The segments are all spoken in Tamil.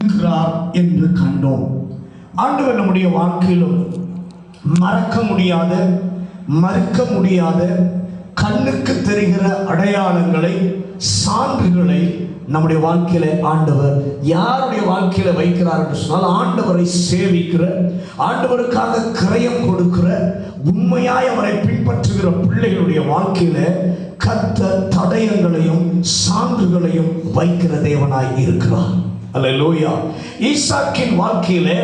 இருக்கிறார் என்று கண்டோம். ஆண்டவர் நம்முடைய வாழ்க்கையிலும் மறக்க முடியாத, மறுக்க முடியாத, கண்ணுக்கு தெரிகிற அடையாளங்களை, சான்றுகளை நம்முடைய வாழ்க்கையில ஆண்டவர் யாருடைய வாழ்க்கையில வைக்கிறார் என்று சொன்னால், ஆண்டவரை சேவிக்கிற, ஆண்டவருக்காக கிரயம் கொடுக்கிற, உண்மையாய் அவரை பின்பற்றுகிற பிள்ளைகளுடைய வாழ்க்கையில கர்த்தர் தடயங்களையும் சான்றுகளையும் வைக்கிற தேவனாய் இருக்கிறார். அல்லேலூயா. ஈசாக்கின் வாழ்க்கையிலே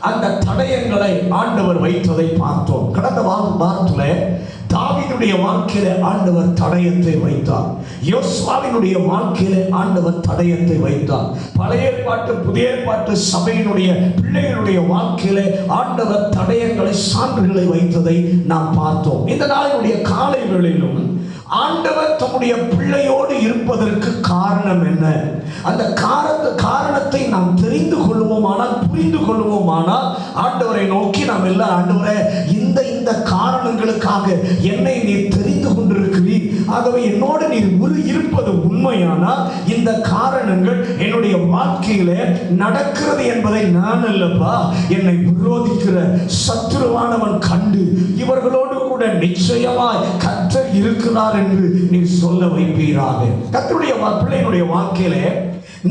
அந்த தடயங்களை ஆண்டவர் வைத்ததை பார்த்தோம். கடந்த வாரத்தில் தாவீதுடைய வாழ்க்கையில ஆண்டவர் தடயத்தை வைத்தார். யோசுவாவினுடைய வாழ்க்கையில ஆண்டவர் தடயத்தை வைத்தார். பழைய ஏற்பாட்டு புதிய ஏற்பாட்டு சபையினுடைய பிள்ளைகளுடைய வாழ்க்கையில ஆண்டவர் தடயங்களை, சான்றுகளை வைத்ததை நாம் பார்த்தோம். இந்த நாளினுடைய காலை வேளையிலும் ஆண்டவர் தம்முடைய பிள்ளையோடு இருப்பதற்கு காரணம் என்ன? அந்த காரணத்தை நாம் தெரிந்து கொள்வோமானால், புரிந்து கொள்வோமானால், ஆண்டவரை நோக்கி நாம் எல்லாம், ஆண்டவரே, இந்த காரணங்களுக்காக என்னை நீர் தெரிந்து கொண்டிருக்கிறீர், ஆகவே என்னோடு நீர் இருப்பது உண்மையானால் இந்த காரணங்கள் என்னுடைய வாழ்க்கையில நடக்கிறது என்பதை நான் அல்லப்பா, என்னை விரோதிக்கிற சத்துருவானவன் கண்டு இவர்களோடு கூட நிச்சயமாய் கர்த்தர் இருக்கிறார் என்று நீ சொல்ல வைப்பீராக. கர்த்தருடைய பிள்ளையினுடைய வாழ்க்கையில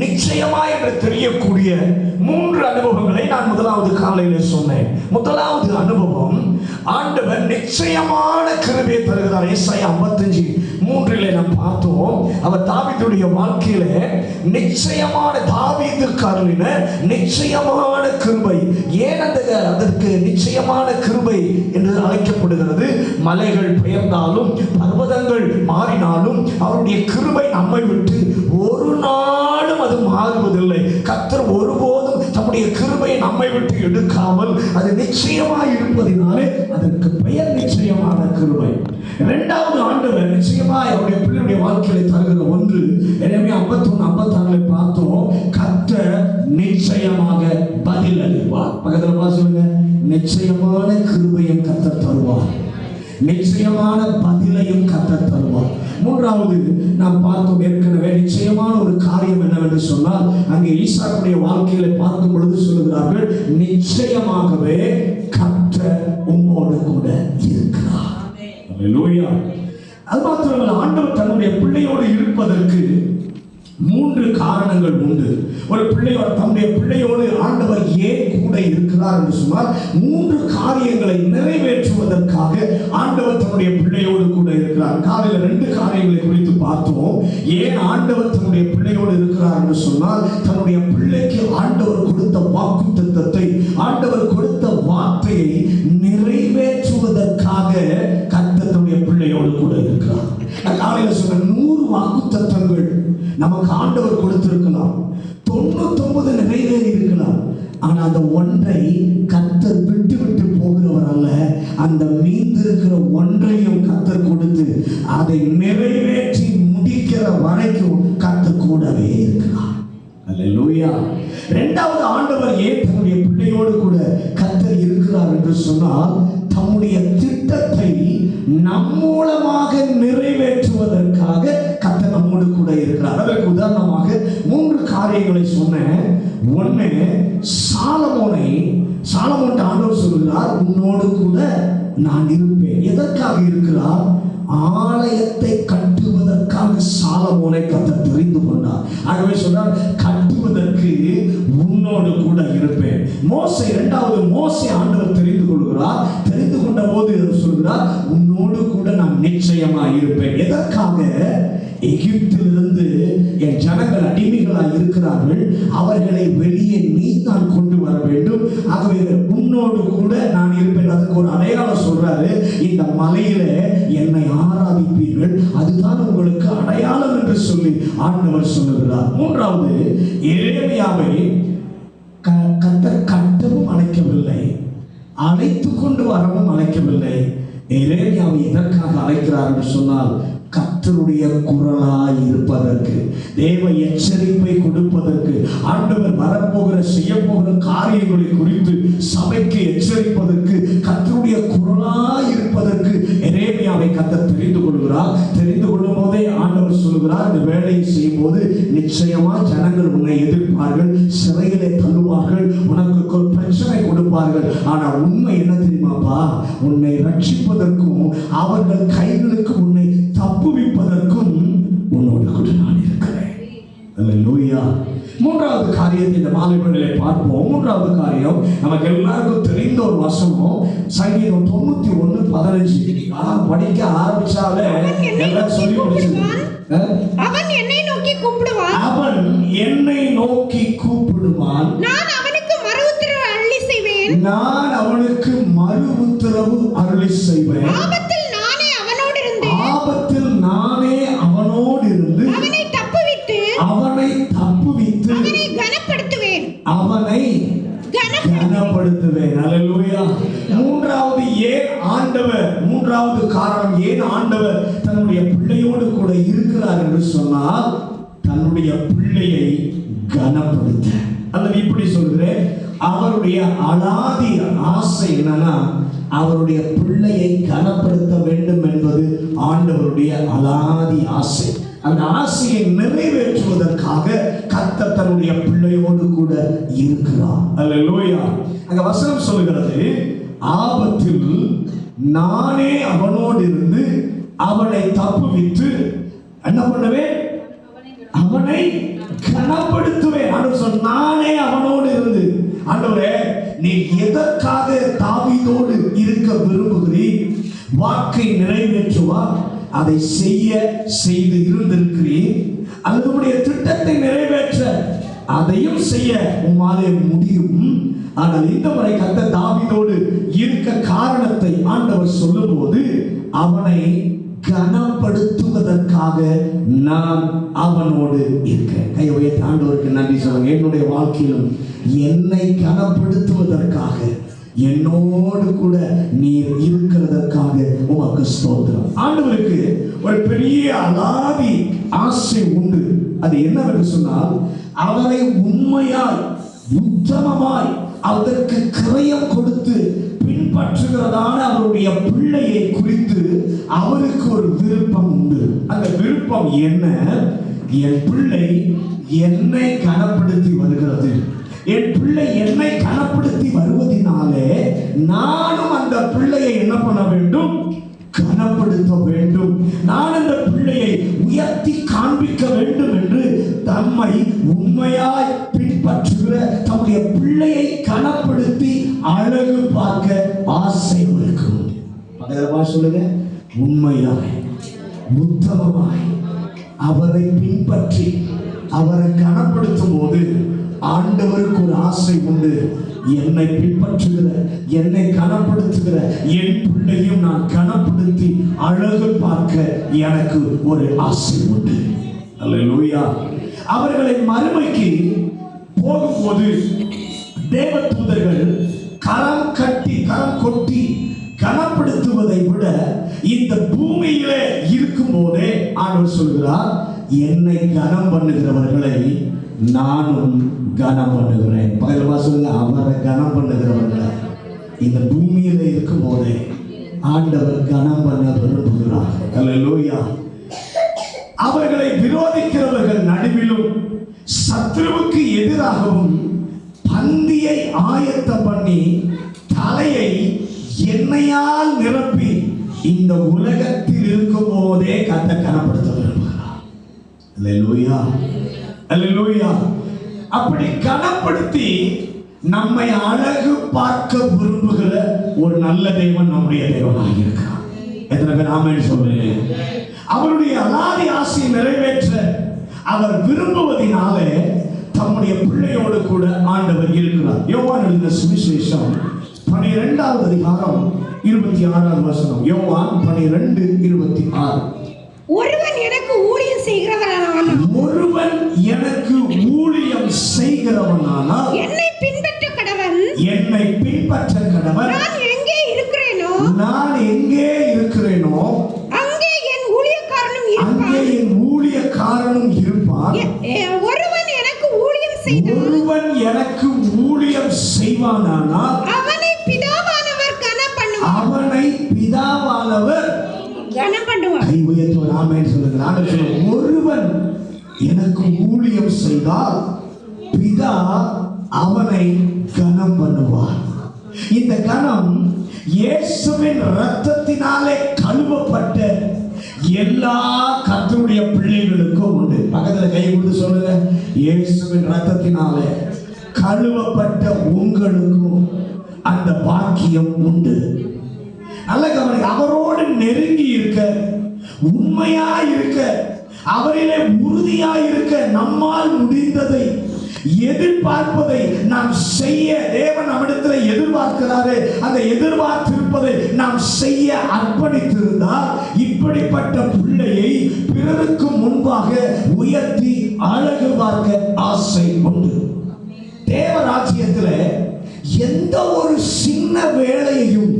நிச்சயமா என்று தெரியக்கூடிய 3 அனுபவங்களை நான் முதலாவது காலையில சொன்னேன். முதலாவது அனுபவம், ஆண்டவர் நிச்சயமான கிருபையை தருகிறார். ஏசாயா 55:3 நாம் பார்த்தோம். அவர் தாவீதுடைய வாழ்க்கையில நிச்சயமான, தாவீதுக்கு அருளின நிச்சயமான கிருபை. ஏன் அதற்கு நிச்சயமான கிருபை என்று அழைக்கப்படுகிறது? மலைகள் பெயர்ந்தாலும், பர்வதங்கள் மாறினாலும் அவருடைய கிருபை நம்மை விட்டு ஒரு நாளும் அது மாறுவதில்லை. கர்த்தர் ஒருபோதும் தம்முடைய கிருபையை நம்மை விட்டு எடுக்காமல் அது நிச்சயமாய் இருப்பதினாலே அதற்கு பெயர் நிச்சயமான கிருபை. இரண்டாவது, ஆண்டவர் நிச்சயமாய் அவருடைய பிள்ளையுடைய வாழ்க்கையை தருகிற ஒன்று, எரேமியா 51:56 பார்த்தோம். கர்த்தர் நிச்சயமாக பதில் அளிப்பார். பக்கத்துல பாருங்க, நிச்சயமான கிருபையை கர்த்தர் தருவார், நிச்சயமான பதிலையும் கர்த்தர் தருவார். மூன்றாவது நாம் பார்த்தோம் ஏற்கனவே, நிச்சயமான ஒரு காரியம் என்னவென்று சொன்னால், அங்கே ஈசாக்குடைய வாழ்க்கையில பார்க்கும் பொழுது சொல்லுகிறார்கள், நிச்சயமாகவே கர்த்தர் உம்மோடு கூட இருக்கிறார். அல்லேலூயா. அது மாத்திரமல்ல, ஆண்டவர் தன்னுடைய பிள்ளையோடு இருப்பதற்கு 3 காரணங்கள் உண்டு. ஒரு பிள்ளையோடு, தம்முடைய பிள்ளையோடு ஆண்டவர் ஏன் கூட இருக்கிறார் என்று சொன்னால், 3 காரியங்களை நிறைவேற்றுவதற்காக ஆண்டவர் தன்னுடைய பிள்ளையோடு கூட இருக்கிறார். காலையில் 2 காரியங்களை குறித்து பார்த்தோம். ஏன் ஆண்டவர் தன்னுடைய பிள்ளையோடு இருக்கிறார் என்று சொன்னால், தன்னுடைய பிள்ளைக்கு ஆண்டவர் கொடுத்த வாக்குத்தத்தத்தை, ஆண்டவர் கொடுத்த வார்த்தையை நிறைவேற்றுவதற்காக கர்த்தர் தன்னுடைய பிள்ளையோடு கூட இருக்கிறார். காலையில் சொன்ன 100 வாக்குத்தத்தங்கள் நமக்கு ஆண்டவர் கொடுத்திருக்கலாம், 99 நிறைவேறி இருக்கலாம். ஆனா அந்த ஒன்றை கர்த்தர் விட்டு விட்டு போகிறவர் அல்ல. அந்த மீந்திருக்கிற ஒன்றையும் கர்த்தர் கொடுத்து அதை நிறைவேற்றி முடிக்கிற வரைக்கும் கர்த்தர் கூடவே இருக்கிறார். அல்லேலூயா. இரண்டாவது, ஆண்டவர் ஏன் தன்னுடைய பிள்ளையோடு கூட கர்த்தர் இருக்கிறார் என்று சொன்னால், தம்முடைய திட்டத்தை நம் மூலமாக நிறைவேற்றுவதற்காக கர்த்தர் நம்மோடு கூட இருக்கிறார். அதற்கு உதாரணமாக 3 காரியங்களை சொன்னேன். ஒன்று, சாலமோன் ஆண்டவர் சொல்கிறார், உன்னோடு கூட நான் இருப்பேன். எதற்காக இருக்கிறார்? ஆலயத்தை கட்டுவதற்காக சாலமோனை கர்த்தர் தெரிந்து கொண்டார். ஆகவே சொன்னார், கட்டுவதற்கு உன்னோடு கூட இருப்பேன். இரண்டாவது மோசே ஆண்டவர் தெரிந்து கொள்கிறார். தெரிந்து கொண்ட போது சொல்கிறார், உன்னோடு கூட நான் நிச்சயமா இருப்பேன். எதற்காக? எகிப்திலிருந்து என் ஜனங்கள் அடிமைகளாய் இருக்கிறார்கள், அவர்களை வெளியே நீ தான் கொண்டு வர வேண்டும். ஆகவே உன்னோடு கூட நான் இருப்பேன். அதுக்கு ஒரு அடையாளம் சொல்றாரு, இந்த மலையில என்னை ஆராதிப்பீர்கள், அதுதான் உங்களுக்கு அடையாளம் என்று சொல்லி ஆண்டவர் சொல்லுகிறார். மூன்றாவது, எரேமியாவை கர்த்தர் கட்டவும் அழைக்கவில்லை, அழைத்து கொண்டு வரவும் அழைக்கவில்லை. எரேமியாவை எதற்காக அழைக்கிறார் என்று சொன்னால், கர்த்தருடைய குரலாய் இருப்பதற்கு, தேவ எச்சரிப்பை கொடுப்பதற்கு, ஆண்டவர் வரப்போகிற செய்யப்போகிற காரியங்களை குறித்து சபைக்கு எச்சரிப்பதற்கு, கர்த்தருடைய குரலாய் இருப்பதற்கு எரேமியாவை கர்த்தர் தெரிந்து கொள்கிறார். தெரிந்து கொள்ளும் போதே ஆண்டவர் சொல்கிறார், சொல்கிறார், இந்த வேலையை செய்யும் போது நிச்சயமா ஜனங்கள் உன்னை எதிர்ப்பார்கள், சிறையிலே தள்ளுவார்கள், உனக்கு ஒரு பிரச்சனை கொடுப்பார்கள். ஆனா உண்மை என்ன தெரியுமாப்பா? உன்னை ரட்சிப்பதற்கும் அவர்கள் கைகளுக்கு உன்னை தப்புவிப்பதற்கும் உன்னோடு கூட நான் இருக்கிறேன். அல்லேலூயா. மூன்றாவது காரியத்தை இந்த மாலை வேளையிலே பார்ப்போம். மூன்றாவது காரியம் நமக்கு எல்லாருக்கும் தெரிந்த ஒரு வசனம், சங்கீதம் 91:15. படிக்க ஆரம்பிச்சாலே எல்லாம் சொல்லி முடிச்சிருக்கேன். அவன் என்னை நோக்கி கூப்பிடுவான், அவன் என்னை நோக்கி கூப்பிடுவான், நான் அவனுக்கு மறு உத்தரவு அருளி செய்வேன், நான் அவனுக்கு மறு உத்தரவு அருளி செய்வேன். ஆபத்தில் நானே அவனோடு இருந்து, ஆபத்தில் நானே அவனோடு இருந்து, அவனை தப்புவித்து, அவனை தப்புவித்து, அவனை கனப்படுத்துவேன், அவனை கனப்படுத்துவேன். அல்லேலூயா. மூன்றாவது ஏன் ஆண்டவர், மூன்றாவது காரணம் ஏன் ஆண்டவர் தன்னுடைய பிள்ளையோடு கூட இருக்கிறார் என்று சொன்னால், தன்னுடைய பிள்ளையை கனப்படுத்த. அல்லது இப்படி சொல்கிறேன், அவருடைய அலாதி ஆசை என்னன்னா, அவருடைய பிள்ளையை கனப்படுத்த வேண்டும் என்பது ஆண்டவருடைய அலாதி ஆசை. அந்த ஆசையை நிறைவேற்றுவதற்காக கர்த்தர் தன்னுடைய பிள்ளையோடு கூட இருக்கிறார். அல்லேலூயா. அங்க வசனம் சொல்கிறது, ஆபத்தில் நானே அவனோடு இருந்து அவனை தப்புவித்து என்ன பண்ணுவேன்? அவனை கனப்படுத்துவேன். ஆண்டவர் சொன்ன, நானே அவனோடு இருந்து. ஆண்டவரே, நீ எதற்காக தாவீதோடு இருக்க விரும்புகிறீர்? வாக்கை நிறைவேற்றுவா, அதை செய்து இருந்திருக்கிறீர். அதனுடைய திட்டத்தை நிறைவேற்ற அதையும் செய்ய உம்மாலே முடியும். ஆனால் இந்த முறை கர்த்தர் தாவீதோடு இருக்க காரணத்தை ஆண்டவர் சொல்லும்போது, அவனை கனப்படுத்துவதற்காக நான் அவனோடு இருக்கேன். கை உயர்த்தி ஆண்டவருக்கு நன்றி சொல்லுங்க. என்னுடைய வாழ்க்கையிலும் என்னை கனப்படுத்துவதற்காக, என்னோடு கூட நீர் இருக்கிறதற்காக உமக்கு ஸ்தோத்திரம். ஆண்டவருக்கு ஒரு பெரிய அலாதி ஆசை உண்டு. அது என்னவென்று சொன்னால், அவரை உண்மையாய் உத்தமமாய் அதற்கு கிரயம் கொடுத்து பின்பற்றுகிறதான அவருடைய பிள்ளையை குறித்து அவருக்கு ஒரு விருப்பம் உண்டு. அந்த விருப்பம் என்ன? என் பிள்ளை என்னை கனப்படுத்தி வருகிறது, என் பிள்ளை என்னை கனப்படுத்தி வருவதினாலே நானும் அந்த பிள்ளையை என்ன பண்ண வேண்டும்? கனப்படுத்த வேண்டும். நான் அந்த பிள்ளையை உயர்த்தி காண்பிக்க வேண்டும் என்று தம்மை உண்மையாய் பின்பற்றுகிற தம்முடைய பிள்ளையை கனப்படுத்தி அழகு பார்க்க ஆசை இருக்கும். சொல்லுங்க, உண்மையாய் உத்தமமாய் அவரை பின்பற்றி அவரை கனப்படுத்தும் போது ஆண்டவருக்கு ஒரு ஆசை உண்டு. என்னை பின்பற்றுகிற, என்னை கனப்படுத்துகிற என் பிள்ளையும் நான் கனப்படுத்தி அழகு பார்க்க எனக்கு ஒரு ஆசை உண்டு. அல்லேலூயா. அவர்களை மறுமைக்கு போகும்போது தேவதூதர்கள் கரம் கொட்டி கனப்படுத்துவதை விட இந்த பூமியிலே இருக்கும் போதே ஆண்டவர் சொல்கிறார், என்னை கனம் பண்ணுகிறவர்களை நானும் கனம் பண்ணுகிறேன். பகலவா சொல்லுங்க, அவரை கனம் பண்ணுகிறவர்களை இந்த பூமியில இருக்கும் போதே ஆண்டவர் கனம் பண்ண விரும்புகிறார். அல்லேலூயா. அவர்களை விரோதிக்கிறவர்கள் நடுவிலும் சத்ருவுக்கு எதிராகவும் பந்தியை ஆயத்தம் பண்ணி தலையை எண்ணெயால் நிரப்பி இந்த உலகத்தில் இருக்கும் போதே கர்த்தர் கனப்படுத்த விரும்புகிறார். அல்லேலூயா. அல்லேலூயா. அப்படி கனப்படுத்தி நம்மை அழகு பார்க்க விரும்புகிற ஒரு நல்ல தேவன் நம்முடைய தேவனாக இருக்கிறார். எத்தனை பேர் ஆமென் சொல்லுங்க? அவருடைய அலாதி ஆசையை நிறைவேற்ற அவர் விரும்புவதினாலே தம்முடைய பிள்ளையோடு கூட ஆண்டவர் இருக்கிறார். யோவான் எழுதின சுவிசேஷம் 12வது அதிகாரம் 26வது வசனம். யோவான் 12:26. ஒருவன் எனக்கு ஊழியம் செய்கிறவனானால், ஒருவன் எனக்கு ஊழியம் செய்கிறவனானால் என்னை பின்பற்ற கடவன், என்னை பின்பற்ற கடவன். நான் எங்கே இருக்கிறேனோ அங்கே என் ஊழியக்காரனும் இருப்பான். ஒருவன் எனக்கு ஊழியம் செய்வானானால் அவனை பிதாவானவர் கனம் பண்ணுவார். கை உயர்த்தி ஆமென் சொல்லுங்க. நான் சொல்லுவேன், ஒருவன் எனக்கு ஊழியம் செய்தால் பிதா அவனை கனம் பண்ணுவார். இந்த கனம் இயேசுவின் இரத்தத்தினாலே கழுவப்பட்ட எல்லா கர்த்தருடைய பிள்ளைகளுக்கும் உண்டு. பக்கத்துல கை கொடுத்து சொல்லுங்க, இயேசுவின் இரத்தத்தினாலே கழுவப்பட்ட உங்களுக்கும் அந்த பாக்கியம் உண்டு. நல்ல கவனிங்க, அவரோடு நெருங்கி இருக்க, உண்மையா இருக்க, அவரிலே உறுதியா இருக்க, நம்மால் முடிந்ததை எதிர்பார்ப்பதை நாம் செய்ய தேவன் நம்மிடத்தில் எதிர்பார்க்கிறாரே, அந்த எதிர்பார்த்திருப்பதை நாம் செய்ய அர்ப்பணித்திருந்தால் இப்படிப்பட்ட பிள்ளையை பிறருக்கு முன்பாக உயர்த்தி அழகு பார்க்க ஆசை உண்டு. தேவராஜ்யத்தில் எந்த ஒரு சின்ன வேலையையும்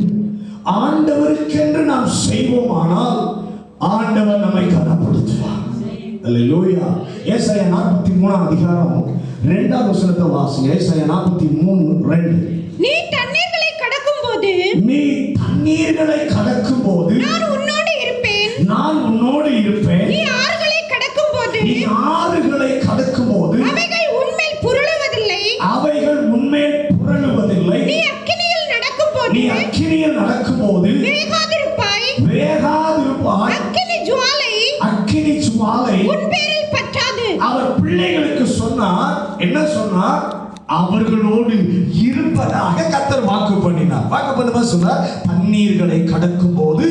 ஆண்டவருக்கென்று நாம் செய்வோமானால் ஆண்டவர் நம்மை கனப்படுத்துவார். அல்லேலூயா. ஏசாயா 43 அதிகாரம் 2வது வசனத்தை வாசிங்க. ஏசாயா 43:2. நீ தண்ணீர்களை கடக்கும்போது, நீ தண்ணீர்களை கடக்கும்போது நான் உன்னோடு இருப்பேன். நான் உன்னோடு இருப்பேன். நீ ஆறுகளை கடக்கும்போது, நீ ஆறுகளை கடக்கும்போது அவைகள் உன்மேல் புரளுவதில்லை. அவைகள் உன்மேல் புரளுவதில்லை. நீ அக்கினியில் நடக்கும்போது, நீ அக்கினியில் நடக்கும்போது வேகாதிருப்பாய். வேகாதிருப்பாய். அக்கினி ஜுவாலை அக்கினி ஜுவாலை உன் பேரில் பற்றாது. அவர் பிள்ளைகளுக்கு சொன்னார். என்ன சொன்னார்? அவர்களோடு இருப்பதாக கர்த்தர் வாக்கு பண்ணினார். வாக்கு பண்ணுமா சொன்னார், தண்ணீர்களை கடக்கும் போது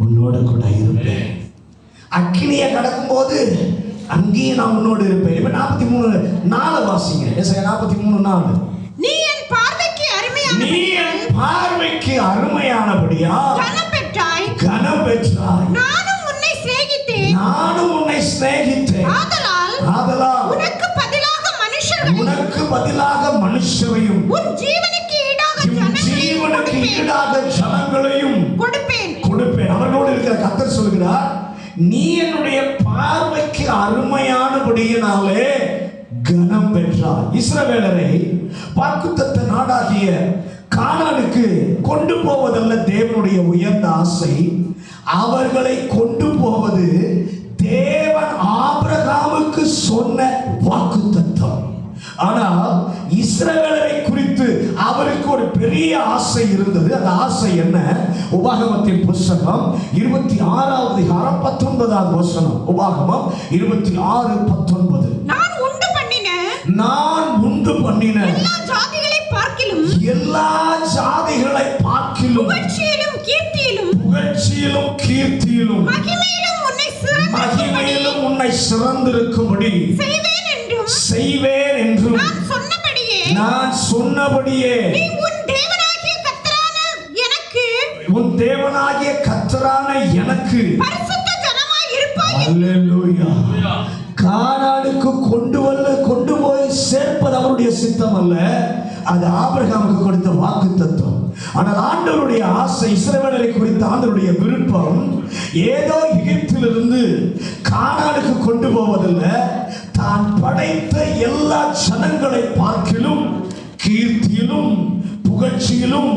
உன்னோடு கூட இருப்பேன். அக்கினியை கடக்கும் போது அங்கேயும் நான் உன்னோடு இருப்பேன். இப்ப 43:4 வாசிங்க. ஏசாயா 43:4. நீ என் பார்வைக்கு அருமையான, நீ என் பார்வைக்கு அருமையானபடியா கனம் பெற்றாய். கனம் பெற்றாய். நானும் உன்னை சிநேகித்தேன். நானும் உன்னை சிநேகித்தேன். ஆதலால் உனக்கு பதிலாக மனுஷர்களையும், உனக்கு பதிலாக மனுஷரையும், உன் ஜீவனுக்கு ஈடாக ஜீவனுக்கு ஈடாக ஜனங்களையும் கொடுப்பேன். அவர்களோடு இருக்கிற கர்த்தர் சொல்கிறார், நீ என்னுடைய பார்வைக்கு அருமையானபடியினாலே கனம் பெற்றார். இஸ்ரவேலரை வாக்குத்தத்த நாடாகிய கானானுக்கு கொண்டு போவதல்ல தேவனுடைய உயர்ந்த ஆசை, அவர்களை கொண்டு போவது தேவன் ஆபிரகாமுக்கு சொன்ன வாக்குத்தத்தம். ஆனால் இஸ்ரவேலரை குறித்து அவருக்கு ஒரு பெரிய ஆசை இருந்தது. அந்த ஆசை என்ன? உபாகமத்தின் புத்தகம் 26வது அதிகாரம் 19வது வசனம். உபாகமம் 26:19. நான் உண்டு பண்ணின எல்லா ஜாதிகளை பார்க்கிலும் புகழ்ச்சியிலும் கீர்த்தியிலும் மகிமையிலும் உன்னை சிறந்திருக்கும்படி செய்வேன் என்றும் நான் சொன்னபடியே நீ உன் தேவனாகிய கர்த்தரான எனக்கு பரிசுத்த ஜனமாய் இருப்பாய். அல்லேலூயா. கானானுக்கு கொண்டு போய் சேர்ப்பது அவருடைய சித்தம் அல்ல, அது ஆபிரகாமுக்கு கொடுத்த வாக்குத்தத்தம். ஆனால் ஆண்டவருடைய ஆசை, இஸ்ரவேலரை குறித்த ஆண்டவருடைய விருப்பம் ஏதோ எகிப்திலிருந்து கானானுக்கு கொண்டு போவதில்லை, தான் படைத்த எல்லா ஜனங்களை பார்க்கிலும் கீர்த்தியிலும் புகழ்ச்சியிலும்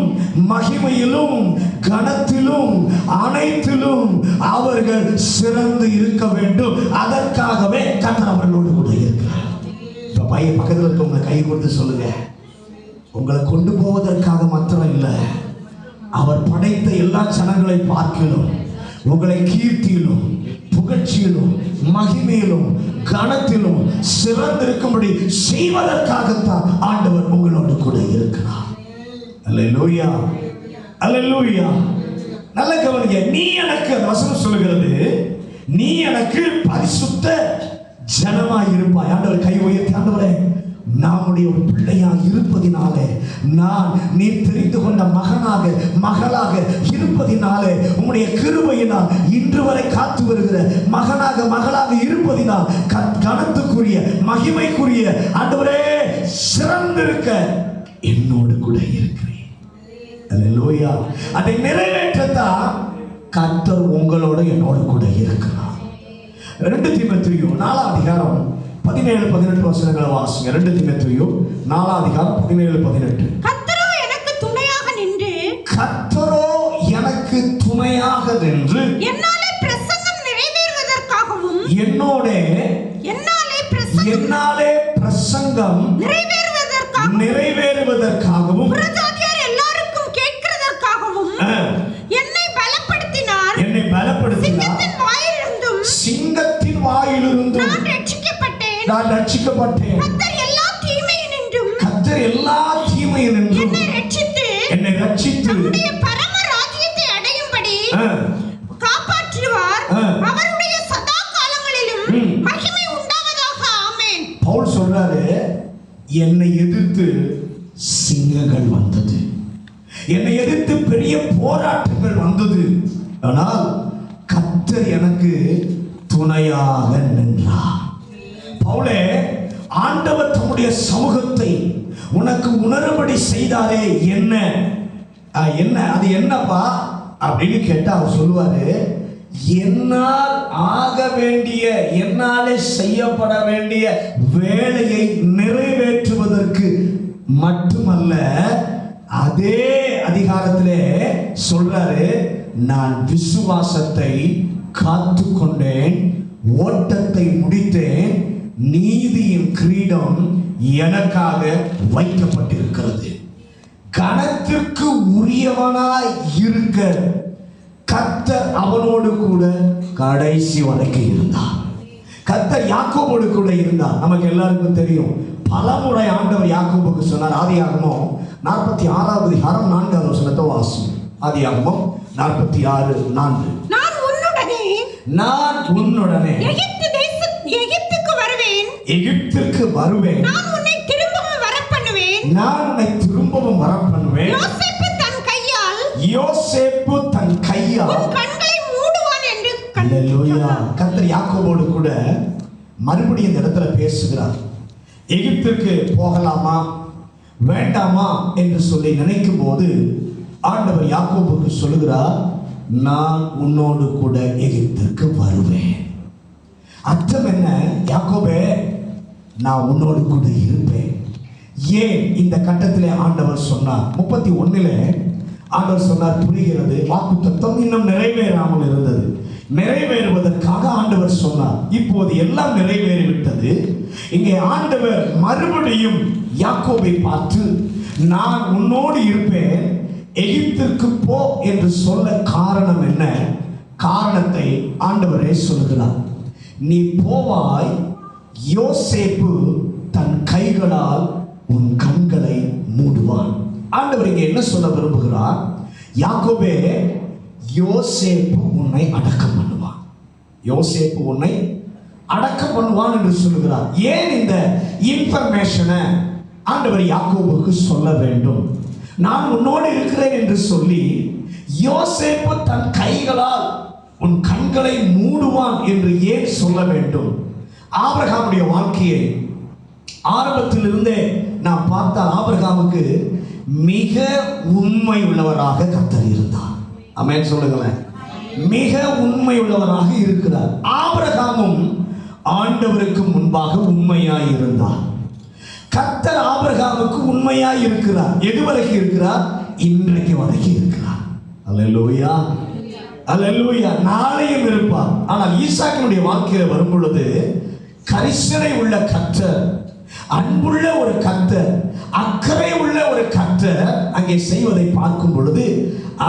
மகிமையிலும் கனத்திலும் அனைத்திலும் அவர்கள் சிறந்து இருக்க வேண்டும். அதற்காகவே கர்த்தர் அவர்களோடு கூட இருக்கிறார். இப்ப பையன் பக்கத்தில் இருக்கவங்களை கை கொடுத்து சொல்லுங்க, உங்களை கொண்டு போவதற்காக மாத்திரம் இல்லை, அவர் படைத்த எல்லா ஜனங்களை பார்க்கிலும் உங்களை கீர்த்தியிலும் புகழ்ச்சியிலும் மகிமையிலும் கனத்திலும் சிறந்திருக்கும்படி செய்வதற்காகத்தான் ஆண்டவர் உங்களோடு கூட இருக்கிறார். அல்லேலூயா, அல்லேலூயா. நல்ல கவனிங்க. நீ எனக்கு, அந்த வசனம் சொல்லுகிறது, நீ எனக்கு பரிசுத்த ஜனமாய் இருப்பாய். ஆண்டவர் கை உயர்த்தி, ஆண்டவரே நம்முடைய ஒரு பிள்ளையாக இருப்பதினாலே, நான் நீர் தெரிந்து கொண்ட மகனாக மகளாக இருப்பதினாலே, உம்முடைய கிருபையினால் இன்று வரை காத்து வருகிற மகனாக மகளாக இருப்பதினால் கனத்துக்குரிய மகிமைக்குரிய ஆண்டவரே சிறந்திருக்க என்னோடு கூட இருக்கிறேன். அல்லேலூயா. அதை நிறைவேற்றத்தான் கர்த்தர் உங்களோட என்னோடு கூட இருக்கிறார். 2 தீமோத்தேயு 4வது அதிகாரம் 17-18 வசனங்களை வாசிங்க. 2 தீமோத்தேயு 4வது அதிகாரம் 17-18. கர்த்தரோ எனக்கு துணையாக நின்று துணையாக நின்று என்னாலே பிரசங்கம் நிறைவேறுவதற்காகவும் என்னாலே பிரசங்கம் நிறைவேறுவதற்காகவும் புறஜாதியார் எல்லாருக்கும் கேட்கிறதற்காகவும் என்னை பலப்படுத்தினார். சிங்கத்தின் வாயிலிருந்தும் நான் ரட்சிக்கப்பட்டேன். கர்த்தர் எல்லா தீமையினின்றும் என்னை ரட்சித்து தம்முடைய பரம ராஜ்யத்தை அடையும்படி காப்பாற்றுவார். அவருடைய சதா காலங்களிலும் மகிமை உண்டாவதாக. ஆமென். பவுல் சொல்றாரு, என்னை எதிர்த்து சிங்கங்கள் வந்தது, என்னை எதிர்த்து பெரிய போராட்டங்கள் வந்தது, ஆனால் கர்த்தர் எனக்கு துணையாக நின்றார். பவுலே, ஆண்டவர் தம்முடைய சமூகத்தை உனக்கு உணரும்படி செய்தாரே, என்ன அது என்னப்பா அப்படின்னு கேட்டா அவர் சொல்லுவாரு, என்னால் ஆக வேண்டிய, என்னாலே செய்யப்பட வேண்டிய வேலையை நிறைவேற்றுவதற்கு மட்டுமல்ல, அதே அதிகாரத்திலே சொல்றாரு, நான் விசுவாசத்தை காத்து கொண்டேன், ஓட்டத்தை முடித்தேன், நீதியின் கிரீடம் எனக்காக வைக்கப்பட்டிருக்கிறது. கணத்திற்கு உரியவனாய் இருக்க கர்த்தர் அவனோடு கூட கடைசி வரைக்கும் இருந்தார். கர்த்தர் யாக்கோபோடு கூட இருந்தார். நமக்கு எல்லாருக்கும் தெரியும், பலமுறை ஆண்டவர் யாக்கோபுக்கு சொன்னார். ஆதியாகமம் 46வது அதிகாரம் 4வது வசனத்தை வாசிங்க. ஆதியாகமம் 46:4. நான் உன்னுடனே எகிப்திற்கு வருவேன். நான் உன்னை திரும்பவும் வரப்பண்ணுவேன். யோசேப்பு தன் கையால் உன் கண்களை மூடுவான் என்று. அல்லேலூயா. கர்த்தர் யாக்கோபோடு கூட மறுபடியும் இந்த இடத்துல பேசுகிறார். எகிப்திற்கு போகலாமா வேண்டாமா என்று சொல்லி நினைக்கும் போது ஆண்டவர் யாக்கோபுக்கு சொல்லுகிறார், நான் உன்னோடு கூட எகிப்திற்கு வருவேன். அர்த்தம் என்ன? யாக்கோபே, நான் உன்னோடு கூட இருப்பேன். ஏன் இந்த கட்டத்திலே ஆண்டவர் சொன்னார்? 31 ஆண்டவர் சொன்னார், புரிகிறது. வாக்குத்தத்தம் இன்னும் நிறைவேறாமல் இருந்தது, நிறைவேறுவதற்காக ஆண்டவர் சொன்னார். இப்போது எல்லாம் நிறைவேறிவிட்டது. இங்கே ஆண்டவர் மறுபடியும் யாக்கோபை பார்த்து, நான் உன்னோடு இருப்பேன், எகிப்திற்கு போ என்று சொல்ல காரணம் என்ன? காரணத்தை ஆண்டவரே சொல்கிறார். நீ போவாய், யோசேப்பு தன் கைகளால் உன் கண்களை மூடுவான். ஆண்டவர் இங்கே என்ன சொல்ல விரும்புகிறார்? யாக்கோபே, யோசேப்பு உன்னை அடக்கம் பண்ணுவான், யோசேப்பு உன்னை அடக்கம் பண்ணுவான் என்று சொல்லுகிறார். ஏன் இந்த இன்ஃபர்மேஷனை ஆண்டவர் யாக்கோபுக்கு சொல்ல வேண்டும்? நான் உன்னோடு இருக்கிறேன் என்று சொல்லி யோசேப்பு தன் கைகளால் உன் கண்களை மூடுவான் என்று ஏன் சொல்ல வேண்டும்? ஆபிரகாமுடைய வாழ்க்கையை ஆரம்பத்திலிருந்தே நாம் பார்த்தால் ஆபிரகாமுக்கு மிக உண்மை உள்ளவராக கர்த்தர் இருந்தார். ஆமென் சொல்லுங்களேன். மிக உண்மை உள்ளவராக இருக்கிறார். ஆபிரகாமும் ஆண்டவருக்கு முன்பாக உண்மையாய் இருந்தார். கர்த்தர் ஆபிரகாமுக்கு உண்மையாய் இருக்கிறார். எது வரைக்கும் இருக்கிறார்? இன்றைக்கு வரைக்கும் இருக்கிறார். அல்லேலூயா, அல்லேலூயா. நாளையும் இருப்பார். ஆனால் ஈசாக்கினுடைய வாழ்க்கையில் வரும் பொழுது கரிசனை உள்ள கர்த்தர், அன்புள்ள ஒரு கர்த்தர், அக்கறை உள்ள ஒரு கர்த்தர் அங்கே செய்வதை பார்க்கும் பொழுது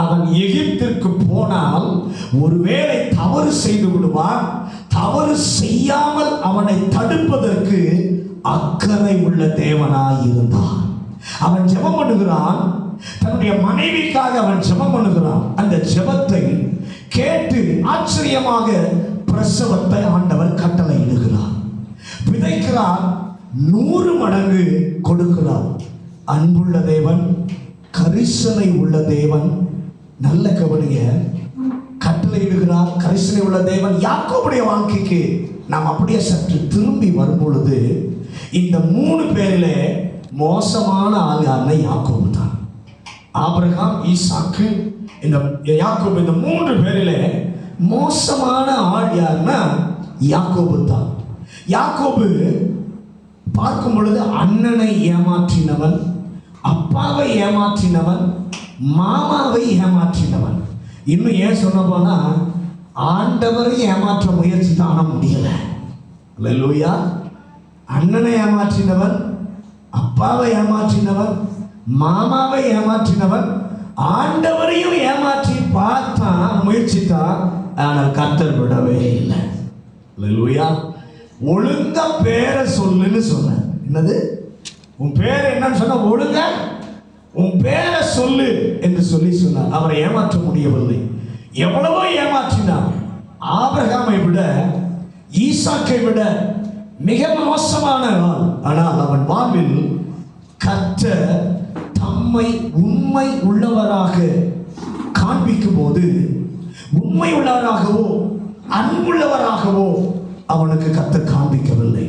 அவன் எகிப்திற்கு போனால் ஒருவேளை தவறு செய்து விடுவான். தவறு செய்யாமல் அவனை தடுப்பதற்கு அக்கறை உள்ள தேவனாய் இருந்தான். அவன் ஜெபம் பண்ணுகிறான், தன்னுடைய மனைவிக்காக அவன் ஜெபம் பண்ணுகிறான். அந்த ஜெபத்தை கேட்டு ஆச்சரியமாக பிரசவத்தை ஆண்டவர் கட்டளையிடுகிறார். விதைக்கிறார், 100 மடங்கு கொடுக்கிறார். அன்புள்ள தேவன், கரிசனை உள்ள தேவன். நல்ல கவனிங்க, கட்டளையிடுகிறார், கரிசனை உள்ள தேவன். யாக்கோபுடைய வாழ்க்கைக்கு நாம் அப்படியே சற்று திரும்பி வரும் பொழுது இந்த 3 பேரிலே மோசமான ஆள் யாருன்னா யாக்கோபு தான். ஆபிரகாம், ஈசாக்கு, இந்த யாக்கோபு, இந்த 3 பேரிலே மோசமான ஆள் யாருன்னா யாக்கோபு தான். யாக்கோபு பார்க்கும் பொழுது அண்ணனை ஏமாற்றினவன், அப்பாவை ஏமாற்றினவன், மாமாவை ஏமாற்றினவன். இன்னும் ஏன் சொன்ன போனா ஆண்டவரை ஏமாற்ற முயற்சி தான முடியலை. அல்லேலூயா. அண்ணனை ஏமாற்றினவன், அப்பாவை ஏமாற்றினவன், மாமாவை ஏமாற்றினவன், ஆண்டவரையும் ஏமாற்றி பார்த்தான், முயற்சித்தான். ஆனால் கர்த்தர் விடவே இல்லை. அல்லேலூயா. ஒழுங்கா பேரை சொல்லுன்னு சொன்னார். என்னது? உன் பேர் என்னன்னு சொன்னா ஒழுங்கா உன் பேரை சொல்லு என்று சொல்லி சொன்னார். அவரை ஏமாற்ற முடியவில்லை. எவ்வளவோ ஏமாற்றினார். ஆபிரகாமை விட, ஈசாக்கை விட மிக மோசமான ஆள். ஆனால் அவன் வாழ்வில் கர்த்தர் தம்மை உண்மை உள்ளவராக காண்பிக்கும் போது, உண்மை உள்ளவராகவோ அன்புள்ளவராகவோ அவனுக்கு கர்த்தர் காண்பிக்கவில்லை.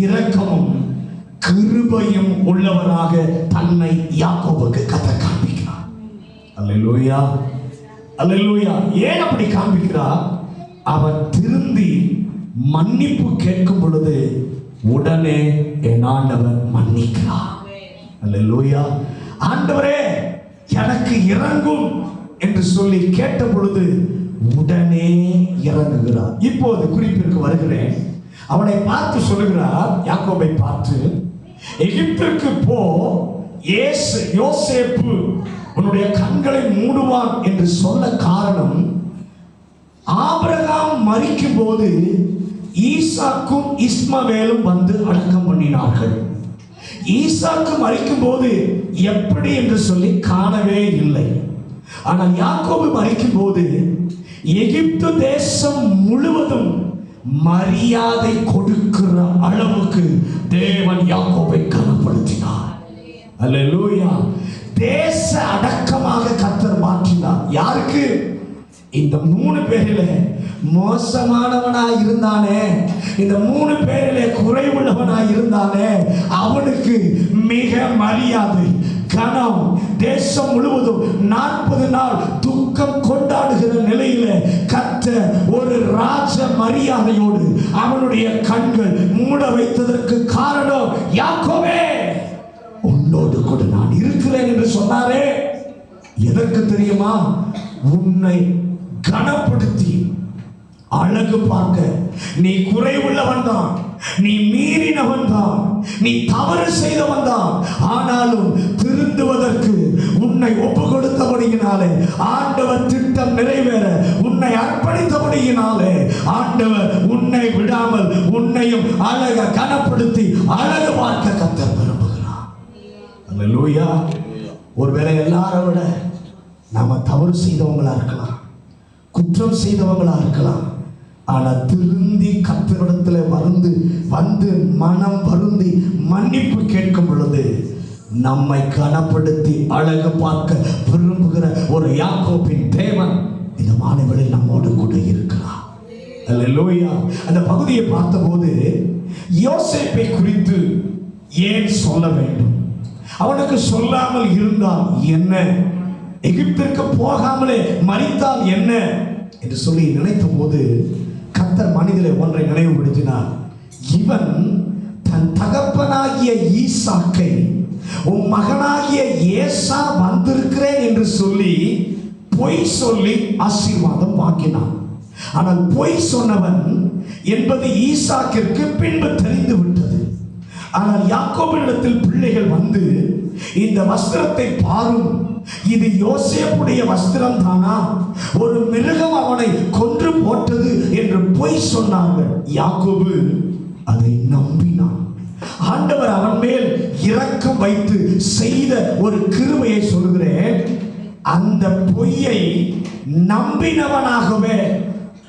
இரக்கமும் கிருபையும் உள்ளவராக தன்னை யாக்கோபுக்கு கர்த்தர் காண்பிக்கிறார். அல்லேலூயா, அல்லேலூயா. ஏன் அப்படி காண்பிக்கிறார்? அவன் திருந்தி மன்னிப்பு கேட்கும் பொழுது உடனே என் ஆண்டவர் மன்னிக்கிறார். அல்லேலூயா. ஆண்டவரே எனக்கு இறங்கும் என்று சொல்லி கேட்ட பொழுது உடனே இறங்குகிறார். இப்போது குறிப்பிற்கு வருகிறேன். அவனை பார்த்து சொல்லுகிறார், யாக்கோபை பார்த்து, எகிப்திற்கு போ, யோசேப்பு உன்னுடைய கண்களை மூடுவான் என்று சொல்ல காரணம், ஆபிரகாம் மரிக்கும் போது ஈசாக்கும் இஸ்மவேலும் வந்து அடக்கம் பண்ணினார்கள். ஈசாக்கு மரிக்கும் போது எப்படி என்று சொல்லி காணவே இல்லை. ஆனால் யாக்கோபு மரிக்கும் போது எகிப்து தேசம் முழுவதும் மரியாதை கொடுக்கிற அளவுக்கு தேவன் யாக்கோபை கனப்படுத்தினார். அல்லேலூயா. தேச அடக்கமாக கர்த்தர் மாற்றினார். யாருக்கு? இந்த 3 பேரிலே மோசமானவனாய் இருந்தானே, இந்த 3 பேரிலே குறைவுள்ளவனாய் இருந்தானே, அவனுக்கு மிக மரியாதை, கனம். தேசம் முழுவதும் 40 நாள் துக்கம் கொண்டாடுகிற நிலையில கர்த்தர் ஒரு ராஜ மரியாதையோடு அவனுடைய கண்கள் மூட வைத்ததற்கு காரணம், யாக்கோபே உன்னோடு கூட நான் இருக்கிறேன் என்று சொன்னாரே. எதற்கு தெரியுமா? உன்னை கனப்படுத்தி அழகு பார்க்க. நீ குறைவுள்ளவன் தான், நீ மீறினவன் தான், நீ தவறு செய்தவன் தான். ஆனாலும் திருந்துவதற்கு உன்னை ஒப்பு கொடுத்தபடியினாலே, ஆண்டவர் திட்டம் நிறைவேற உன்னை அர்ப்பணித்தபடியினாலே, ஆண்டவர் உன்னை விடாமல் உன்னையும் அழக கனப்படுத்தி அழகு பார்க்க கர்த்தர் விரும்புகிறார். அல்லேலூயா. ஒருவேளை எல்லாரை விட நாம தவறு செய்தவங்களா இருக்கலாம், குற்றம் செய்தவங்களா இருக்கலாம். ஆனால் திருந்தி கர்த்தரிடத்தில் வந்து மனம் வருந்தி மன்னிப்பு கேட்கும் பொழுது நம்மை கனப்படுத்தி அழகு பார்க்க விரும்புகிற ஒரு யாக்கோபின் தேவன் இந்த மாலைகளில் நம்மோடு கூட இருக்கிறார். அல்லேலூயா. அந்த பகுதியை பார்த்தபோது யோசேப்பை குறித்து ஏன் சொல்ல வேண்டும்? அவனுக்கு சொல்லாமல் இருந்தால் என்ன? எகிப்திற்கு போகாமலே மரித்தால் என்ன என்று சொல்லி நினைத்த போது கர்த்தர் மனிதரை ஒன்றை நினைவுபடுத்தினார். இவன் தன் தகப்பனாகிய ஈசாக்கை உன் மகனாகிய ஏசா வந்திருக்கிறேன் என்று சொல்லி பொய் சொல்லி ஆசீர்வாதம் வாங்கினான். ஆனால் பொய் சொன்னவன் என்பது ஈசாக்கிற்கு பின்பு தெரிந்து விட்டது. ஆனால் யாக்கோபினிடத்தில் பிள்ளைகள் வந்து, இந்த வஸ்திரத்தை பாரும், இது யோசேப்புடைய வஸ்திரம் தானா? ஒரு மிருகம் அவனை கொன்று போட்டது என்று பொய் சொன்னார்கள். யாக்கோபு அதை நம்பினான். ஆண்டவர் அவன் மேல் இரக்கம் வைத்து செய்த ஒரு கிருபையை சொல்கிறேன். அந்த பொய்யை நம்பினவனாகவே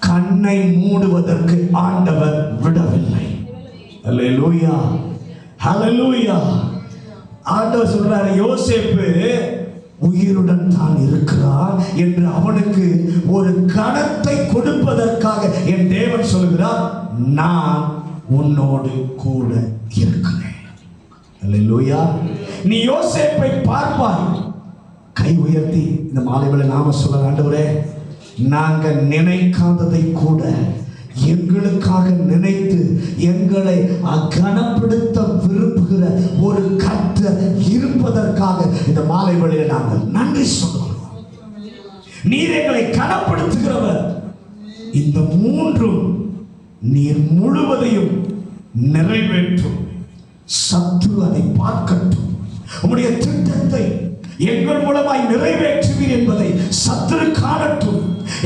கண்ணை மூடுவதற்கு ஆண்டவர் விடவில்லை. அல்லேலூயா, ஹல்லேலூயா. ஆண்டவர் சொல்றாரு, யோசேப்பு உயிருடன் தான் இருக்கிறார் என்று அவனுக்கு ஒரு கணத்தை கொடுப்பதற்காக என் தேவன் சொல்கிறார், நான் உன்னோடு கூட இருக்கிறேன். அல்லேலூயா. நீ யோசேப்பை பார்ப்பாய். கை உயர்த்தி இந்த மாலைவேளை நாம சொல்ல, ஆண்டவரே, நாங்கள் நினைக்காததை கூட எங்களுக்காக நினைத்து எங்களை கனப்படுத்த விரும்புகிற ஒரு கர்த்தர் இருப்பதற்காக இந்த மாலை வேளையில் நாங்கள் நன்றி சொல்கிறோம். நீர் எங்களை கனப்படுத்துகிறவர். இந்த மூன்றும் நீர் முழுவதையும் நிறைவேற்றும். சத்துரு அதை பார்க்கட்டும். உம்முடைய திட்டத்தை எங்கள் மூலமாய் நிறைவேற்றுவீர் என்பதை சத்துரு காணட்டும்.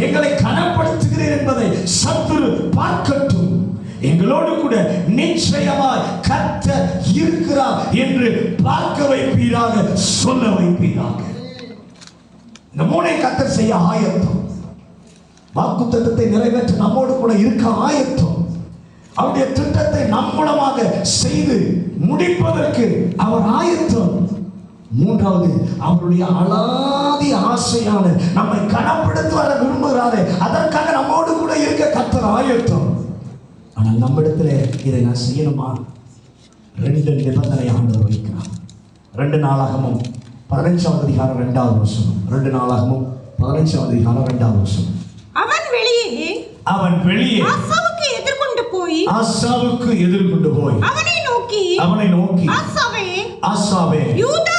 எங்களை கனப்படுத்துகிறீர் என்பதை சத்துரு பார்க்கட்டும். எங்களோடு கூட நிச்சயமாய் கர்த்தர் இருக்கிறார் என்று பார்க்க வைப்பீராக, சொல்ல வைப்பீராக. இந்த மூனை கர்த்தர் செய்ய ஆயத்தம். வாக்குத்தத்தத்தை நிறைவேற்ற நம்மோடு கூட இருக்க ஆயத்தம். அவருடைய திட்டத்தை நம் மூலமாக செய்து முடிப்பதற்கு அவர் ஆயத்தம். மூன்றாவது, அவருடைய அலாதி ஆசையான நம்மை கனப்படுத்த வர விரும்புகிறாரே, அதற்காக நம்மோடு கூட இருக்க கர்த்தர் ஆயத்தம். ஆனால் நம்மிடத்துல இதை நான் செய்யணுமா? 2 நிபந்தனை ஆண்டவர் வைக்கிறார். 2 நாளாகமும் 15ஆம் அதிகாரம் 2வது வசனம். 2 நாளாகமும் 15ஆம் அதிகாரம் 2வது வசனம். அவன் வெளியே ஆசாவுக்கு எதிர்கொண்டு போய் அவனை நோக்கி ஆசாவே, யூதா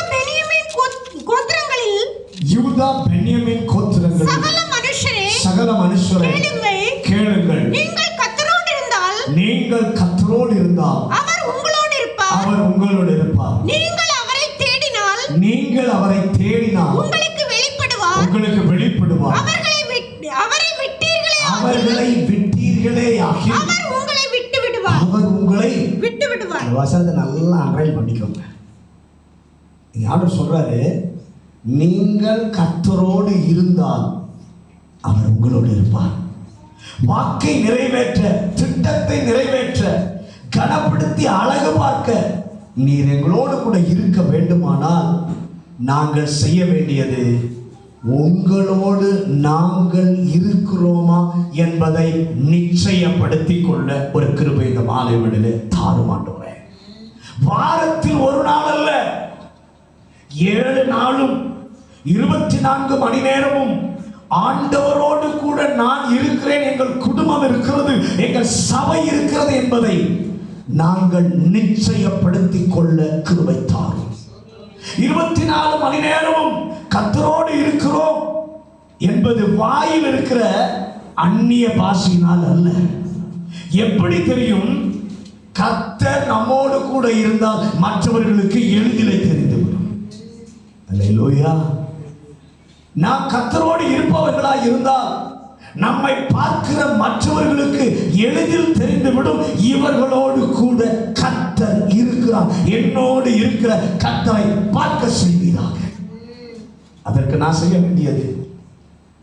பென்யமீன் கோத்திரங்களில் சகல மனுஷரே கேளுங்கள். நீங்கள் கர்த்தரோடு இருந்தால் அவர் உங்களோடு இருப்பார். நீங்கள் அவரை தேடினால் உங்களுக்கு வெளிப்படுவார். அவர்களை விட்டீர்களே ஆகி அவர் உங்களை விட்டு விடுவார். வசனத்தை நல்லா அண்டர்லைன் பண்ணிக்கோங்க. ஆண்டவர் சொல்றாரு, நீங்கள் கர்த்தரோடு இருந்தால் அவர் உங்களோடு இருப்பார். வாக்கை நிறைவேற்ற, திட்டத்தை நிறைவேற்ற, கனப்படுத்தி அழகு பார்க்க நீர் எங்களோடு கூட இருக்க வேண்டுமானால் நாங்கள் செய்ய வேண்டியது உங்களோடு நாங்கள் இருக்கிறோமா என்பதை நிச்சயப்படுத்திக் கொள்ள ஒரு கிருபை இந்த மாலை வேளையிலே தாரும் ஆண்டவரே. வாரத்தில் ஒரு நாள் அல்ல, 7 நாளும் 24 மணி நேரமும் ஆண்டவரோடு கூட நான் இருக்கிறேன், எங்கள் குடும்பம் இருக்கிறது, எங்கள் சபை இருக்கிறது என்பதை நாங்கள் நிச்சயப்படுத்திக் கொள்ள கிருபை தாரும். 24 மணி நேரமும் கர்த்தரோடு இருக்கிறோம் என்பது வாயில் இருக்கிற அந்நிய பாஷையினால் அல்ல. எப்படி தெரியும்? கர்த்தர் நம்மோடு கூட இருந்தால் மற்றவர்களுக்கு எளிதிலே தெரிந்துவிடும். அல்லேலூயா. நாம் கர்த்தரோடு இருப்பவர்களாய் இருந்தால் நம்மை பார்க்கிற மற்றவர்களுக்கு எளிதில் தெரிந்துவிடும், இவர்களோடு கூட கர்த்தர் இருக்கிறார், என்னோடு இருக்கிற கர்த்தரை பார்க்க செய்வீராக. அதற்கு நான் செய்ய வேண்டியது,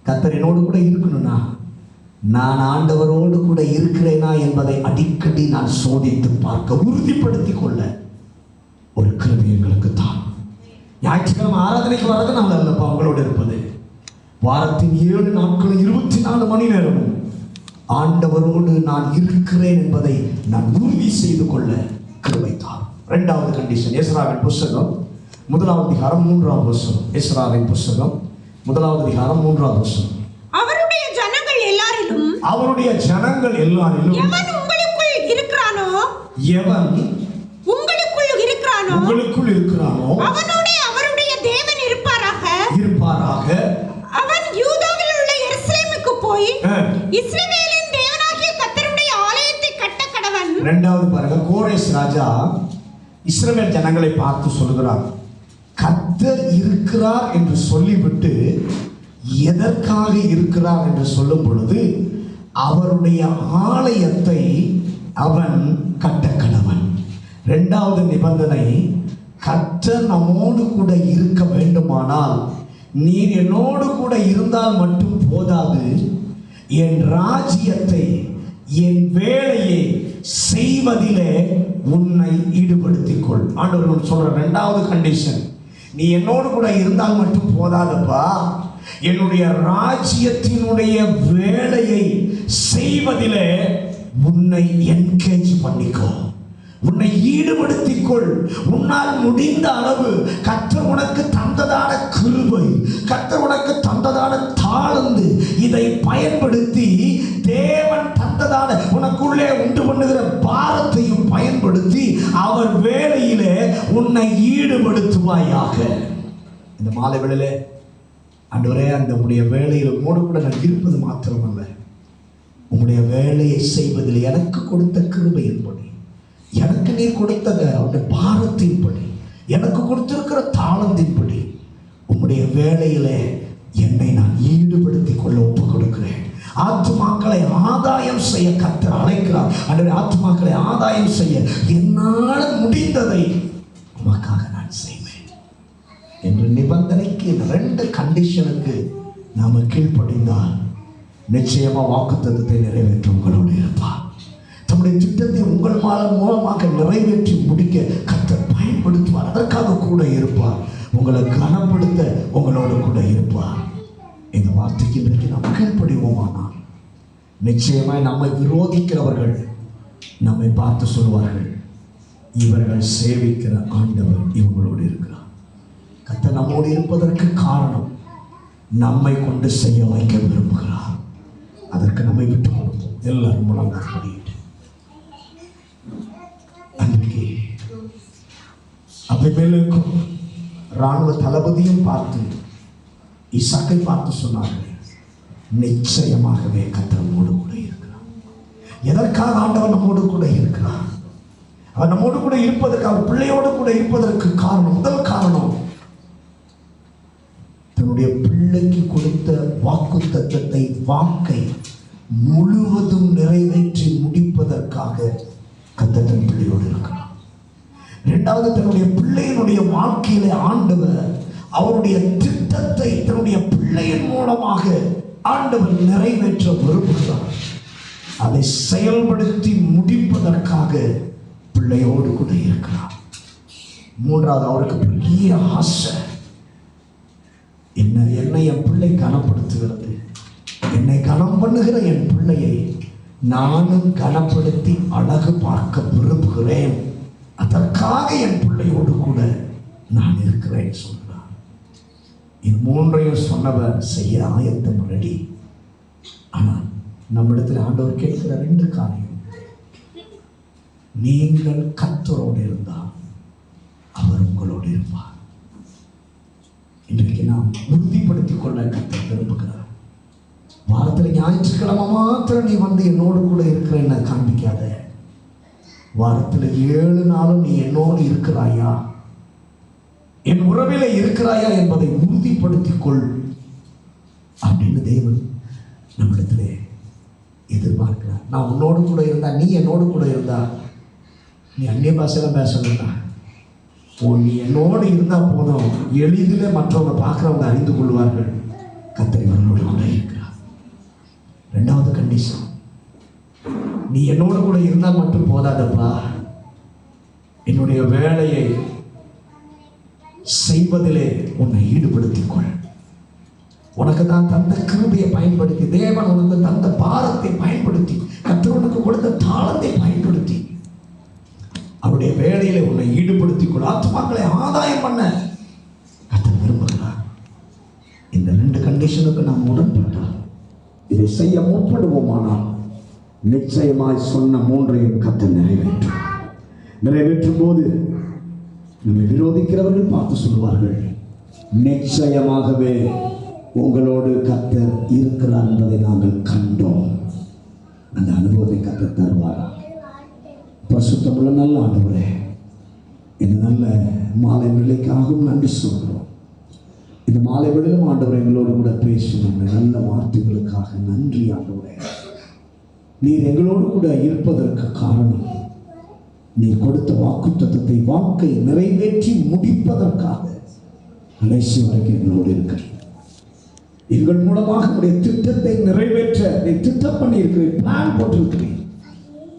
கர்த்தர் என்னோடு கூட இருக்கணும்னா நான் ஆண்டவரோடு கூட இருக்கிறேனா என்பதை அடிக்கடி நான் சோதித்து பார்க்க, உறுதிப்படுத்திக் கொள்ள ஒரு கிருபை எங்களுக்கு தான். ஞாயிற்றுக்கிழமை ஆராதனைக்கு வர்றது நம்ம அல்லப்பா அவங்களோடு இருப்பது. வாரத்தின் 7 நாட்களும் 24 மணி நேரமும் ஆண்டவரோடு நான் இருக்கிறேன் என்பதை நான் உறுதி செய்து கொள்ள கிருபை தான். 2வது கண்டிஷன், எஸ்ராவின் புஸ்தகம் 1ஆம் அதிகாரம் 3ஆம் வசனம். எஸ்ராவின் புஸ்தகம் 1ஆம் அதிகாரம் 3ஆம் வசனம். அவருடைய ஜனங்கள் எல்லாரிலும் எவன் உங்களுக்குள் இருக்கிறானோ அவனோட அவருடைய தேவன் இருப்பாராக. அவன் யூதாவில் உள்ள எருசலேமுக்கு போய் இஸ்ரவேலின் தேவனாகிய கர்த்தருடைய ஆலயத்தை கட்ட கடவன். 2வது பாருங்க, கோரேஸ் ராஜா இஸ்ரவேல் ஜனங்களை பார்த்து சொல்கிறார், கர்த்தர் இருக்கிறார் என்று சொல்லிவிட்டு எதற்காக இருக்கிறார் என்று சொல்லும் பொழுது அவருடைய ஆலயத்தை அவன் கட்ட கடவன். 2வது நிபந்தனை, கர்த்தர் நம்மோடு கூட இருக்க வேண்டுமானால் நீர் என்னோடு கூட இருந்தால் மட்டும் போதாது, என் ராஜ்யத்தை, என் வேலையை செய்வதிலே உன்னை ஈடுபடுத்திக் கொள். ஆண்டவர் சொல்ற 2வது கண்டிஷன், நீ என்னோடு கூட இருந்தால் மட்டும் போதாதப்பா, என்னுடைய ராஜ்யத்தினுடைய வேலையை செய்வதிலே உன்னை என்கேஜ் பண்ணிக்கோ, உன்னை ஈடுபடுத்திக் கொள். உன்னால் முடிந்த அளவு கர்த்தர் உனக்கு தந்ததான கிருபை, கர்த்தர் உனக்கு தந்ததான தாளந்து, இதை பயன்படுத்தி தேவன் தந்ததான உனக்குள்ளே உண்டு பண்ணுகிற பாரத்தையும் பயன்படுத்தி அவர் வேலையிலே உன்னை ஈடுபடுத்துவாயாக. இந்த மாலை வேளையிலே ஆண்டவரே, அந்த உம்முடைய வேலையில் உம்மோடு கூட நான் இருப்பது மாத்திரமல்ல, உம்முடைய வேலையை செய்வதில் எனக்கு கொடுத்த கிருபையின்படி, எனக்கு நீர் கொடுத்த அந்த பாரத்தின்படி, எனக்கு கொடுத்திருக்கிற தாளத்தின்படி உம்முடைய வேலையிலே என்னை நான் ஈடுபடுத்திக் கொள்ள ஒப்புக் கொடுக்கிறேன். ஆத்துமாக்களை ஆதாயம் செய்ய கர்த்தர் அழைக்கிறார். ஆண்டவரே, ஆத்துமாக்களை ஆதாயம் செய்ய என்னால் முடிந்ததை உமக்காக நான் செய்வேன் என்ற நிபந்தனைக்கு, இந்த 2 கண்டிஷனுக்கு நாம கீழ்ப்படிந்தால் நிச்சயமா வாக்குத்தத்தத்தை நிறைவேற்ற உங்களோடு இருப்பார். தம்முடைய திட்டத்தை உங்கள் மூலமாக நிறைவேற்றி முடிக்க கர்த்தர் பயன்படுத்துவார். அதற்காக கூட இருப்பார். உங்களை கனப்படுத்த உங்களோடு கூட இருப்பார். இந்த வார்த்தைக்கு இன்றைக்கு நாம் கீழ்ப்படிவோமானால் நிச்சயமாய் நம்மை விரோதிக்கிறவர்கள் நம்மை பார்த்து சொல்வார்கள், இவர்கள் சேவிக்கிற ஆண்டவர் இவங்களோடு இருக்கிறார். கர்த்தர் நம்மோடு இருப்பதற்கு காரணம் நம்மை கொண்டு செய்ய வைக்க விரும்புகிறார். அதற்கு நம்மை விட்டு கொடுப்போம். எல்லாரும் முழங்கால் படியிட்டு அன்றைக்கு அபிமெலேக்கும் ராணுவ தளபதியும் பார்த்து ஈசாக்கை பார்த்து சொன்னார்கள், நிச்சயமாகவே கர்த்தர் நம்மோடு கூட இருக்கிறார். எதற்காக ஆண்டவர் நம்மோடு கூட இருக்கிறார்? அவர் நம்மோடு கூட இருப்பதற்கு, அவர் பிள்ளையோடு கூட இருப்பதற்கு காரணம், முதல் காரணம், தன்னுடைய பிள்ளைக்கு கொடுத்த வாக்குத்தத்தத்தை, வாக்கை முழுவதும் நிறைவேற்றி முடிப்பதற்காக கர்த்தர் தன் பிள்ளையோடு இருக்கிறார். இரண்டாவது, தன்னுடைய பிள்ளையினுடைய வாழ்க்கையிலே ஆண்டவர் அவருடைய திட்டத்தை தன்னுடைய பிள்ளையின் மூலமாக ஆண்டவர் நிறைவேற்ற விரும்புகிறார். அதை செயல்படுத்தி முடிப்பதற்காக பிள்ளையோடு கூட இருக்கிறார். மூன்றாவது, அவருக்கு பெரிய ஆசை, என்னை என் பிள்ளை கனப்படுத்துகிறது, என்னை கனம் பண்ணுகிற என் பிள்ளையை நானும் கனப்படுத்தி அழகு பார்க்க விரும்புகிறேன், அதற்காக என் பிள்ளையோடு கூட நான் இருக்கிறேன் சொல்கிறார். இது மூன்றையும் சொன்னவர் செய்ய ஆயத்தம் ரெடி. ஆனால் நம்மிடத்தில் ஆண்டவர் கேட்கிற 2 காரியம், நீங்கள் கர்த்தரோடு இருந்தால் அவர் உங்களோடு இருப்பார். இன்றைக்கு நாம் உறுதிப்படுத்திக் கொள்ள கர்த்தர் விரும்புகிறார். வாரத்தில் ஞாயிற்றுக்கிழமை மாத்திரம் நீ வந்து என்னோடு கூட இருக்கிறேன்னு காண்பிக்காத. வாரத்தில் 7 நாளும் நீ என்னோடு இருக்கிறாயா, என் உறவிலே இருக்கிறாயா என்பதை உறுதிப்படுத்திக் கொள் அப்படின்னு தேவன் நம்மிடத்திலே எதிர்பார்க்கிறார். நான் உன்னோடு கூட இருந்தா, நீ என்னோடு கூட இருந்தா, நீ அந்நிய பாஷையில பேசணும்னா, நீ என்னோடு இருந்தா போதும், எளிதிலே மற்றவங்க பார்க்குறவங்க அறிந்து கொள்வார்கள் கர்த்தர் இவர்களோடு கூட இருக்கிறார். 2வது கண்டிஷன், நீ என்னோடு கூட இருந்தால் மட்டும் போதாதப்பா, என்னுடைய வேலையை செய்வதிலே உன்னை ஈடுபடுத்திக் கொள். உனக்கு தான் தந்த கிருபையை பயன்படுத்தி, தேவன் உனக்கு தந்த பாரத்தை பயன்படுத்தி, கர்த்தர் உனக்கு கொடுத்த தாளத்தை பயன்படுத்தி அவருடைய வேலையில உன்னை ஈடுபடுத்திக் கொள். ஆத்மாக்களை ஆதாயம் பண்ண கர்த்தர் விரும்புகிறார். இந்த 2 கண்டிஷனுக்கு நாம் உடன்பட்டால், இதை செய்ய முற்படுவோமானால் நிச்சயமாய் சொன்ன 3ஐயும் கர்த்தர் நிறைவேற்றும் போது நம்மை விரோதிக்கிறவர்கள் பார்த்து சொல்வார்கள், நிச்சயமாகவே உங்களோடு கர்த்தர் இருக்கிறார் என்பதை நாங்கள் கண்டோம். அந்த அனுபவத்தை கர்த்தர் தருவாரா? பரிசுத்தமுள்ள நல்ல ஆண்டவரே, இந்த நல்ல மாலை வேளைக்காகவும் நன்றி சொல்கிறோம். இந்த மாலை வேளையிலும் ஆண்டவரை எங்களோடு கூட பேசும் நல்ல வார்த்தைகளுக்காக நன்றி ஆண்டவரே. நீர் எங்களோடு கூட இருப்பதற்கு காரணம், நீர் கொடுத்த வாக்குத்தத்தத்தை, வாக்கை நிறைவேற்றி முடிப்பதற்காக கடைசி வரைக்கும் எங்களோடு இருக்கிறீர். எங்கள் மூலமாக உடைய திட்டத்தை நிறைவேற்ற நீ திட்டம் பண்ணியிருக்கிறீர், பிளான் போட்டிருக்கிறீர்.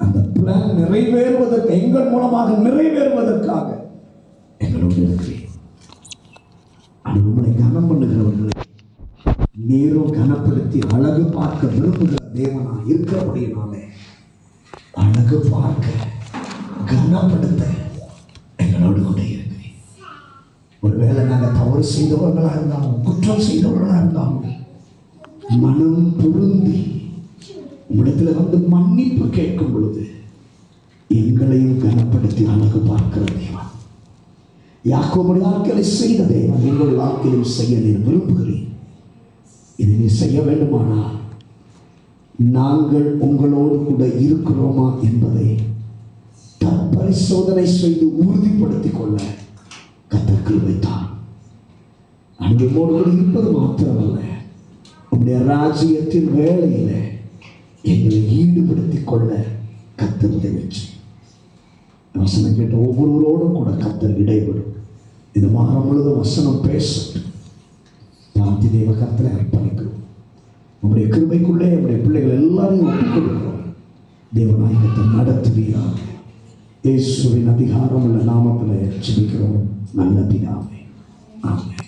அந்த பிளான் நிறைவேறுவதற்கு, எங்கள் மூலமாக நிறைவேறுவதற்காக எங்களோடு இருக்கிறீர். அது உங்களை கனம் பண்ணுகிறவர்களை நீரும் கனப்படுத்தி அழகு பார்க்க விரும்புகிற தேவனா இருக்கிறபடியினாலே அழகு பார்க்க, கனப்படுத்த எங்களோடு கூட இருக்கிறேன். ஒருவேளை நாங்கள் தவறு செய்தவர்களாக இருந்தாலும், குற்றம் செய்தவர்களாக இருந்தாலும், மனம் பொருந்தி உங்களிடத்தில் வந்து மன்னிப்பு கேட்கும் பொழுது எங்களையும் கனப்படுத்தி அழகு பார்க்கிற தேவன், யாக்கோபுடைய வாழ்க்கையை செய்த தேவன் எங்களுடைய வாழ்க்கையிலும் செய்ய நீர் விரும்புகிறேன். இதை நீ செய்ய வேண்டுமானால் நாங்கள் உங்களோடு கூட இருக்கிறோமா என்பதை பரிசோதனை செய்து உறுதிப்படுத்திக் கொள்ள கர்த்தர் கிருபை தாரும். நாங்கள் உங்களோடு கூட இருப்பது மாத்திரமல்ல, உங்களுடைய ராஜ்யத்தின் வேலையில எங்களை ஈடுபடுத்திக் கொள்ள கர்த்தர் உதவி செய்யும். வசனம் கேட்ட ஒவ்வொருவரோடும் கூட கர்த்தர் இடைபடும். இந்த வாரம் முழுவதும் வசனம் பேசட்டும். தாந்தி தேவ கர்த்தரை அர்ப்பணிக்கிறோம். உங்களுடைய கிருபைக்குள்ளே நம்முடைய பிள்ளைகள் எல்லாரையும் ஒப்புக் கொடுக்கிறோம். தேவநாயகத்தை நடத்துவீராக. இயேசுவின் அதிகாரம் உள்ள நாமத்தில் ஜெபிக்கிறோம் நல்ல பிதாவே. ஆமென்.